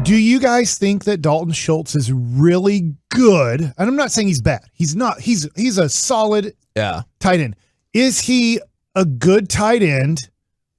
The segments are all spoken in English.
Do you guys think that Dalton Schultz is really good? And I'm not saying he's bad. He's not. He's a solid tight end. Is he a good tight end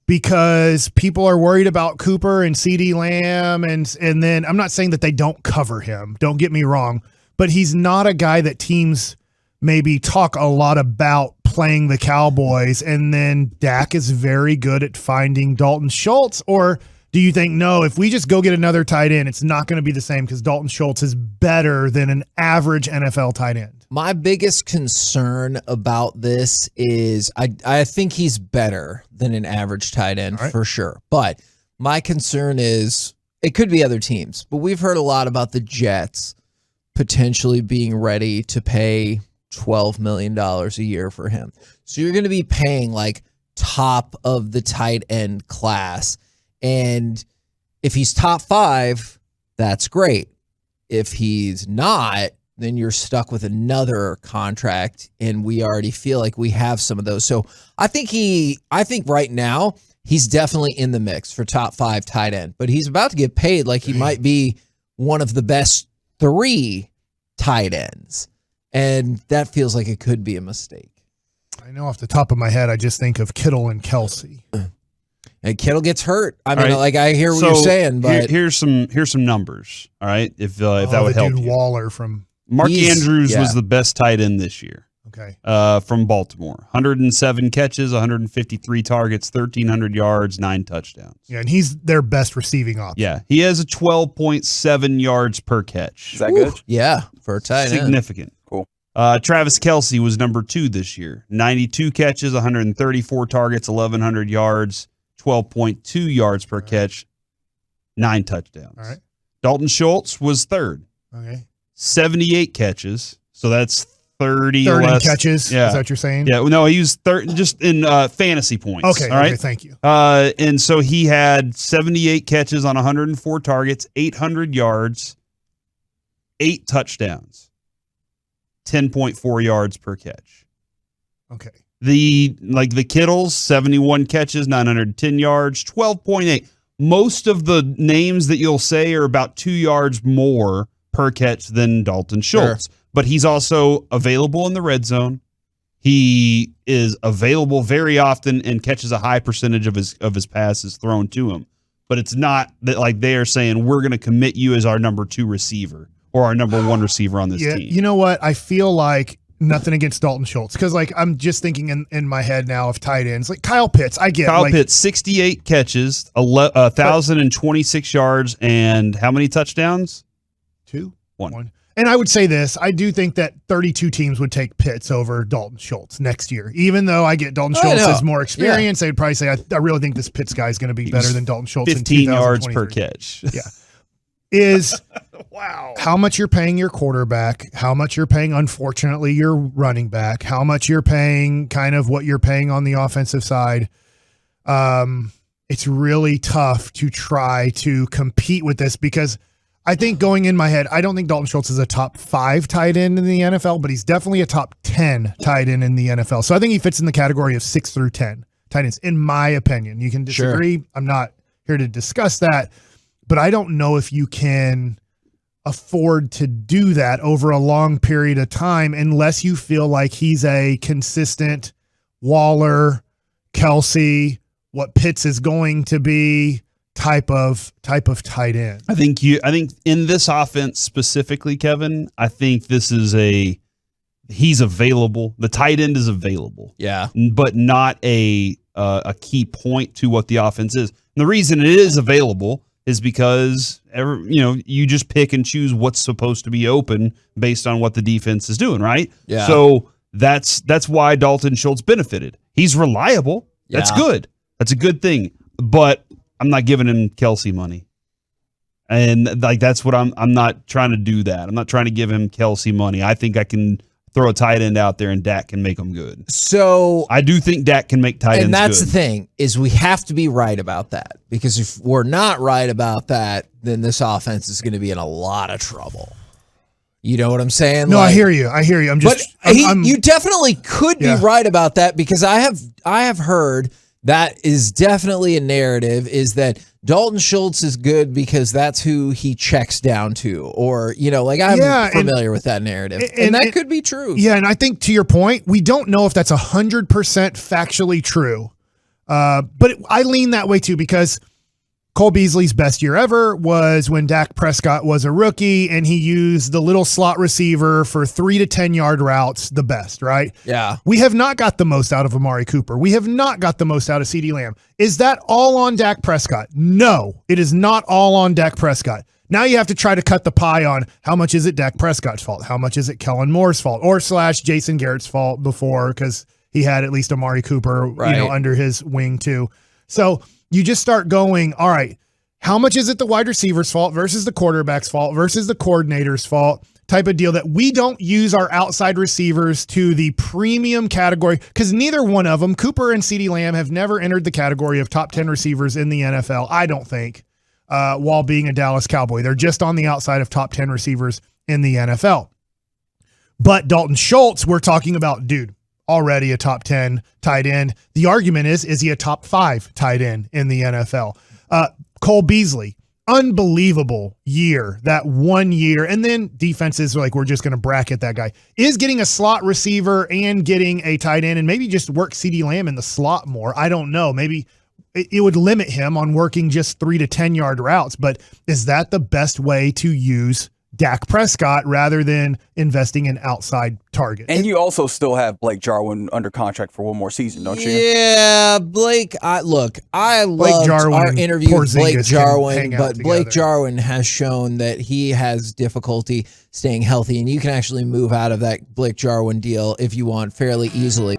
because people are worried about Cooper and CeeDee Lamb, and then I'm not saying that they don't cover him. Don't get me wrong, but he's not a guy that teams maybe talk a lot about playing the Cowboys, and then Dak is very good at finding Dalton Schultz? Or do you think, no, if we just go get another tight end, it's not going to be the same because Dalton Schultz is better than an average NFL tight end? My biggest concern about this is I think he's better than an average tight end for sure. But my concern is it could be other teams. But we've heard a lot about the Jets potentially being ready to pay $12 million a year for him. So you're going to be paying like top of the tight end class. And if he's top 5, that's great. If he's not, then you're stuck with another contract, and we already feel like we have some of those. So I think right now he's definitely in the mix for top 5 tight end, but he's about to get paid like he might be one of the best 3 tight ends. And that feels like it could be a mistake. I know off the top of my head, I just think of Kittle and Kelsey. And Kittle gets hurt. I mean, like I hear what you're saying, but here's some numbers. All right, if that would help you. Waller from Mark Andrews was the best tight end this year. Okay, from Baltimore, 107 catches, 153 targets, 1,300 yards, 9 touchdowns. Yeah, and he's their best receiving option. Yeah, he has a 12.7 yards per catch. Is that good? Yeah, for a tight end. Significant. Cool. Travis Kelce was number 2 this year. 92 catches, 134 targets, 1,100 yards, 12.2 yards per catch, 9 touchdowns. All right. Dalton Schultz was 3rd. Okay. 78 catches, so that's 30 Third less. in catches, Yeah. is that what you're saying? Yeah, no, he was third just in fantasy points. Okay, all right? okay, thank you. And so he had 78 catches on 104 targets, 800 yards, 8 touchdowns, 10.4 yards per catch. Okay. The Kittles, 71 catches, 910 yards, 12.8. Most of the names that you'll say are about 2 yards more per catch than Dalton Schultz. Sure. But he's also available in the red zone. He is available very often and catches a high percentage of his passes thrown to him. But it's not that like they are saying we're going to commit you as our number 2 receiver or our number 1 receiver on this team. You know what? I feel like nothing against Dalton Schultz because like I'm just thinking in my head now of tight ends like Kyle Pitts. I get Kyle Pitts, 68 catches, 1,026 yards, and how many touchdowns? 2, 1. And I would say this, I do think that 32 teams would take Pitts over Dalton Schultz next year. Even though I get Dalton Schultz has more experience, they would probably say, I really think this Pitts guy is going to be better than Dalton Schultz 15 yards per catch. Yeah. Is wow. How much you're paying your quarterback, how much you're paying, unfortunately, your running back, how much you're paying kind of what you're paying on the offensive side. It's really tough to try to compete with this because I think going in my head, I don't think Dalton Schultz is a top 5 tight end in the NFL, but he's definitely a top 10 tight end in the NFL. So I think he fits in the category of 6 through 10 tight ends, in my opinion. You can disagree. Sure. I'm not here to discuss that, but I don't know if you can afford to do that over a long period of time unless you feel like he's a consistent Waller, Kelsey, what Pitts is going to be type of tight end. I think in this offense specifically, Kevin, I think this is he's available. The tight end is available. Yeah. But not a key point to what the offense is. And the reason it is available is because you just pick and choose what's supposed to be open based on what the defense is doing, right? Yeah. So that's why Dalton Schultz benefited. He's reliable. Yeah. That's good. That's a good thing. But I'm not giving him Kelsey money. And like that's what I'm not trying to do that. I'm not trying to give him Kelsey money. I think I can throw a tight end out there and Dak can make them good. So I do think Dak can make tight ends good. And that's the thing, is we have to be right about that. Because if we're not right about that, then this offense is going to be in a lot of trouble. You know what I'm saying? No, I hear you. I'm just you definitely could be right about that because I have heard that is definitely a narrative, is that Dalton Schultz is good because that's who he checks down to, or, like I'm familiar with that narrative, and that could be true. Yeah, and I think to your point, we don't know if that's 100% factually true, but I lean that way too, because Cole Beasley's best year ever was when Dak Prescott was a rookie and he used the little slot receiver for 3 to 10 yard routes the best, right? Yeah. We have not got the most out of Amari Cooper. We have not got the most out of CeeDee Lamb. Is that all on Dak Prescott? No, it is not all on Dak Prescott. Now you have to try to cut the pie on how much is it Dak Prescott's fault? How much is it Kellen Moore's fault, or / Jason Garrett's fault before, because he had at least Amari Cooper, under his wing too. So you just start going, all right, how much is it the wide receiver's fault versus the quarterback's fault versus the coordinator's fault type of deal, that we don't use our outside receivers to the premium category, because neither one of them, Cooper and CeeDee Lamb, have never entered the category of top 10 receivers in the NFL, I don't think, while being a Dallas Cowboy. They're just on the outside of top 10 receivers in the NFL. But Dalton Schultz, we're talking about, dude, already a top 10 tight end. The argument is he a top 5 tight end in the NFL? Cole Beasley, unbelievable year, that 1 year. And then defenses are like, we're just going to bracket that guy. Is getting a slot receiver and getting a tight end, and maybe just work CeeDee Lamb in the slot more. I don't know. Maybe it would limit him on working just 3 to 10 yard routes. But is that the best way to use Dak Prescott rather than investing in outside targets? And you also still have Blake Jarwin under contract for one more season, don't you? Yeah, Blake. I loved our interview with Blake Jarwin, but Blake Jarwin has shown that he has difficulty staying healthy, and you can actually move out of that Blake Jarwin deal if you want fairly easily.